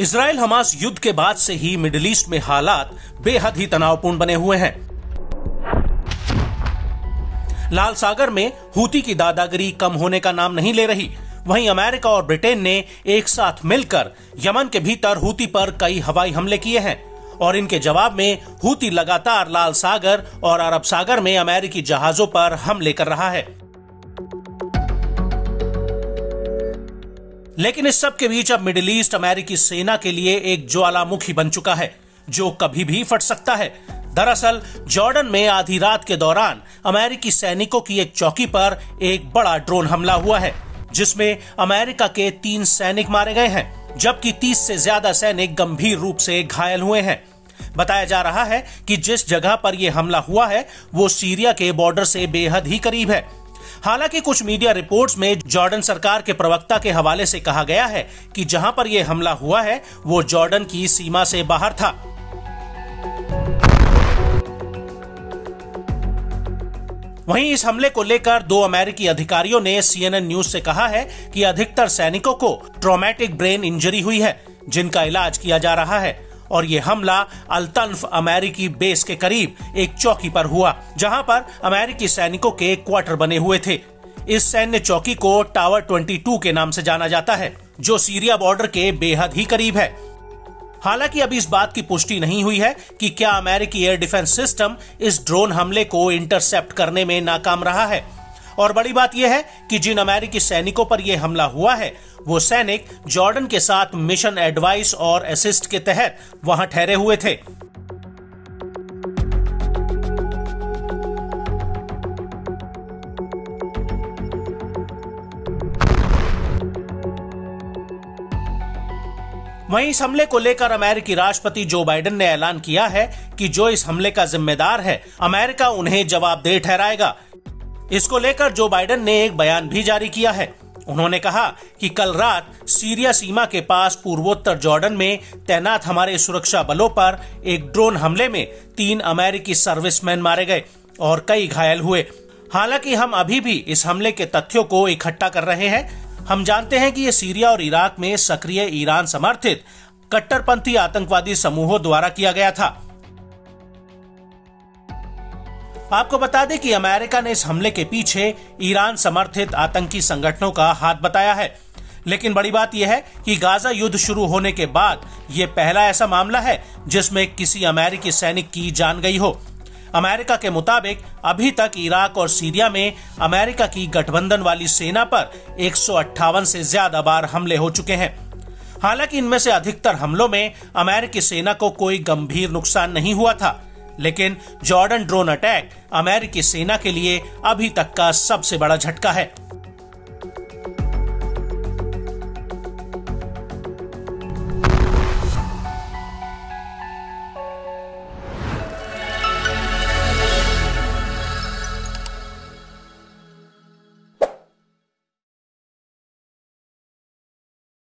Israel Hamas युद्ध के बाद से ही मिडिल ईस्ट में हालात बेहद ही तनावपूर्ण बने हुए हैं। लाल सागर में हूती की दादागिरी कम होने का नाम नहीं ले रही। वहीं अमेरिका और ब्रिटेन ने एक साथ मिलकर यमन के भीतर हूती पर कई हवाई हमले किए हैं और इनके जवाब में हूती लगातार लाल सागर और अरब सागर में अमेरिकी जहाजों पर हमले कर रहा है। लेकिन इस सब के बीच अब मिडिल ईस्ट अमेरिकी सेना के लिए एक ज्वालामुखी बन चुका है जो कभी भी फट सकता है। दरअसल जॉर्डन में आधी रात के दौरान अमेरिकी सैनिकों की एक चौकी पर एक बड़ा ड्रोन हमला हुआ है जिसमें अमेरिका के 3 सैनिक मारे गए हैं जबकि 30 से ज्यादा सैनिक गंभीर रूप से घायल हुए हैं। बताया जा रहा है कि जिस जगह पर यह हमला हुआ है वो सीरिया के बॉर्डर से बेहद ही करीब है। हालांकि कुछ मीडिया रिपोर्ट्स में जॉर्डन सरकार के प्रवक्ता के हवाले से कहा गया है कि जहां पर यह हमला हुआ है वो जॉर्डन की सीमा से बाहर था। वहीं इस हमले को लेकर 2 अमेरिकी अधिकारियों ने CNN न्यूज से कहा है कि अधिकतर सैनिकों को ट्रॉमेटिक ब्रेन इंजरी हुई है जिनका इलाज किया जा रहा है और ये हमला अल-तन्फ अमेरिकी बेस के करीब एक चौकी पर हुआ जहां पर अमेरिकी सैनिकों के क्वार्टर बने हुए थे। इस सैन्य चौकी को टावर 22 के नाम से जाना जाता है जो सीरिया बॉर्डर के बेहद ही करीब है। हालांकि अभी इस बात की पुष्टि नहीं हुई है कि क्या अमेरिकी एयर डिफेंस सिस्टम इस ड्रोन हमले को इंटरसेप्ट करने में नाकाम रहा है। और बड़ी बात यह है कि जिन अमेरिकी सैनिकों पर यह हमला हुआ है वो सैनिक जॉर्डन के साथ मिशन एडवाइस और असिस्ट के तहत वहां ठहरे हुए थे। वहीं इस हमले को लेकर अमेरिकी राष्ट्रपति जो बाइडेन ने ऐलान किया है कि जो इस हमले का जिम्मेदार है अमेरिका उन्हें जवाबदेह ठहराएगा। इसको लेकर जो बाइडेन ने एक बयान भी जारी किया है। उन्होंने कहा कि कल रात सीरिया सीमा के पास पूर्वोत्तर जॉर्डन में तैनात हमारे सुरक्षा बलों पर एक ड्रोन हमले में 3 अमेरिकी सर्विसमैन मारे गए और कई घायल हुए। हालांकि हम अभी भी इस हमले के तथ्यों को इकट्ठा कर रहे हैं। हम जानते हैं कि ये सीरिया और इराक में सक्रिय ईरान समर्थित कट्टरपंथी आतंकवादी समूहों द्वारा किया गया था। आपको बता दें कि अमेरिका ने इस हमले के पीछे ईरान समर्थित आतंकी संगठनों का हाथ बताया है। लेकिन बड़ी बात यह है कि गाजा युद्ध शुरू होने के बाद यह पहला ऐसा मामला है जिसमें किसी अमेरिकी सैनिक की जान गई हो। अमेरिका के मुताबिक अभी तक इराक और सीरिया में अमेरिका की गठबंधन वाली सेना पर 158 से ज्यादा बार हमले हो चुके हैं। हालांकि इनमें से अधिकतर हमलों में अमेरिकी सेना को कोई गंभीर नुकसान नहीं हुआ था, लेकिन जॉर्डन ड्रोन अटैक अमेरिकी सेना के लिए अभी तक का सबसे बड़ा झटका है।